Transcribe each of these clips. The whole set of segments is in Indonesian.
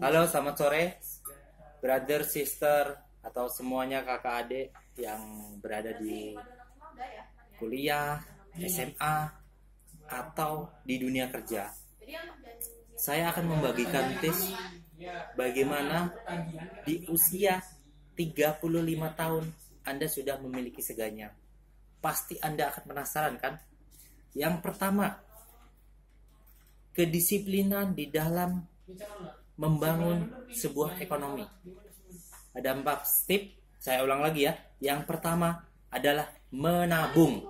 Halo, selamat sore, brother, sister, atau semuanya kakak adik yang berada di kuliah, SMA, atau di dunia kerja. Saya akan membagikan tips bagaimana di usia 35 tahun Anda sudah memiliki segalanya. Pasti Anda akan penasaran kan? Yang pertama, kedisiplinan di dalam membangun sebuah ekonomi. Ada 4 tips, saya ulang lagi ya. Yang pertama adalah menabung.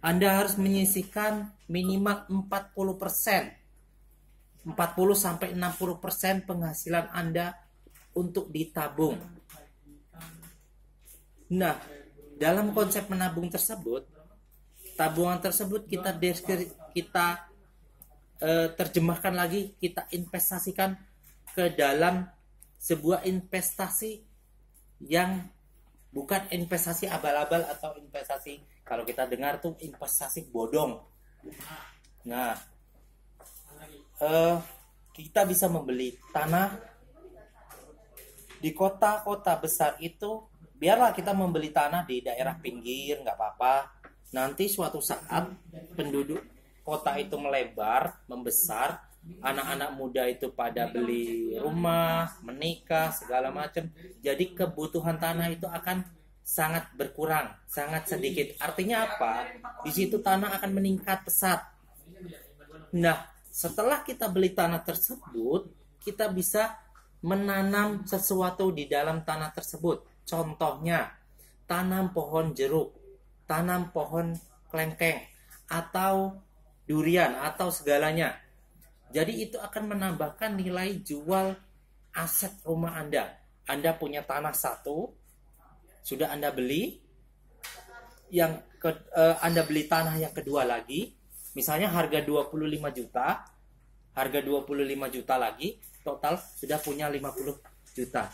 Anda harus menyisihkan minimal 40%. 40-60% penghasilan Anda untuk ditabung. Nah, dalam konsep menabung tersebut, tabungan tersebut kita terjemahkan lagi, kita investasikan ke dalam sebuah investasi yang bukan investasi abal-abal atau investasi kalau kita dengar tuh investasi bodong. Nah, kita bisa membeli tanah di kota-kota besar itu. Biarlah kita membeli tanah di daerah pinggir, nggak apa-apa. Nanti suatu saat penduduk kota itu melebar, membesar, anak-anak muda itu pada beli rumah, menikah, segala macam. Jadi kebutuhan tanah itu akan sangat berkurang, sangat sedikit. Artinya apa? Di situ tanah akan meningkat pesat. Nah, setelah kita beli tanah tersebut, kita bisa menanam sesuatu di dalam tanah tersebut. Contohnya, tanam pohon jeruk, tanam pohon kelengkeng, atau durian, atau segalanya. Jadi itu akan menambahkan nilai jual aset rumah Anda. Anda punya tanah satu, sudah Anda beli, Anda beli tanah yang kedua lagi, misalnya harga 25 juta, harga 25 juta lagi, total sudah punya 50 juta.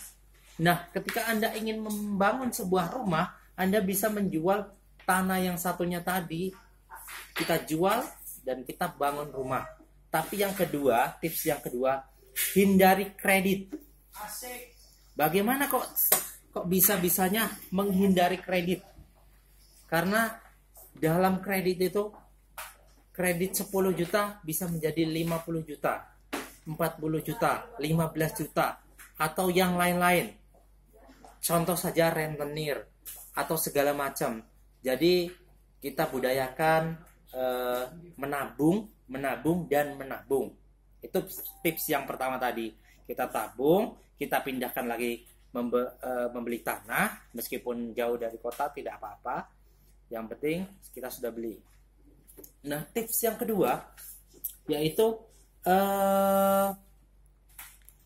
Nah, ketika Anda ingin membangun sebuah rumah, Anda bisa menjual tanah yang satunya tadi, kita jual dan kita bangun rumah. Tapi yang kedua, tips yang kedua, hindari kredit. Bagaimana kok bisa-bisanya menghindari kredit? Karena dalam kredit itu, kredit 10 juta bisa menjadi 50 juta, 40 juta, 15 juta, atau yang lain-lain. Contoh saja rentenir atau segala macam. Jadi kita budayakan menabung dan menabung. Itu tips yang pertama tadi. Kita tabung, kita pindahkan lagi membeli tanah, meskipun jauh dari kota tidak apa-apa. Yang penting kita sudah beli. Nah, tips yang kedua yaitu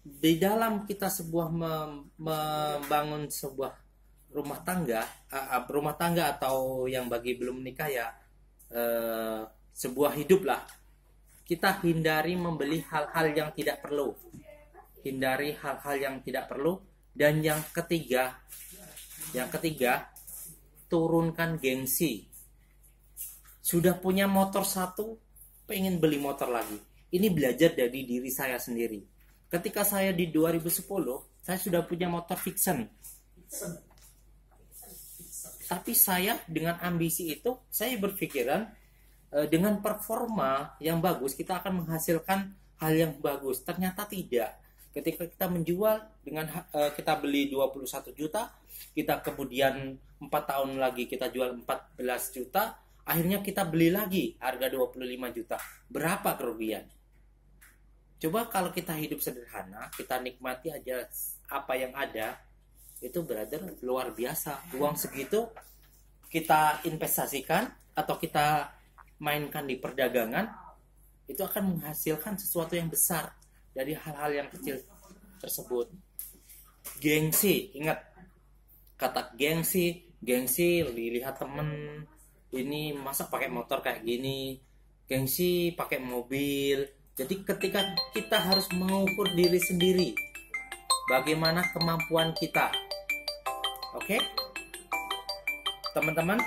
di dalam kita membangun sebuah rumah tangga atau yang bagi belum menikah ya sebuah hidup lah. Kita hindari membeli hal-hal yang tidak perlu. Hindari hal-hal yang tidak perlu. Dan yang ketiga, turunkan gengsi. Sudah punya motor satu, pengen beli motor lagi. Ini belajar dari diri saya sendiri. Ketika saya di 2010, saya sudah punya motor Vixen. Tapi saya dengan ambisi itu, saya berpikiran dengan performa yang bagus kita akan menghasilkan hal yang bagus. Ternyata tidak. Ketika kita menjual dengan kita beli 21 juta, kita kemudian 4 tahun lagi kita jual 14 juta, akhirnya kita beli lagi harga 25 juta. Berapa kerugian? Coba kalau kita hidup sederhana, kita nikmati aja apa yang ada, itu brother luar biasa. Uang segitu kita investasikan atau kita mainkan di perdagangan, itu akan menghasilkan sesuatu yang besar dari hal-hal yang kecil tersebut. Gengsi, ingat kata gengsi lihat temen ini masa pakai motor kayak gini, gengsi pakai mobil. Jadi ketika kita harus mengukur diri sendiri, bagaimana kemampuan kita. Oke? Teman-teman,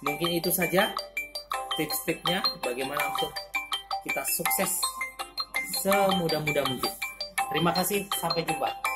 mungkin itu saja tips-tipsnya bagaimana untuk kita sukses semudah-mudah mungkin. Terima kasih, sampai jumpa.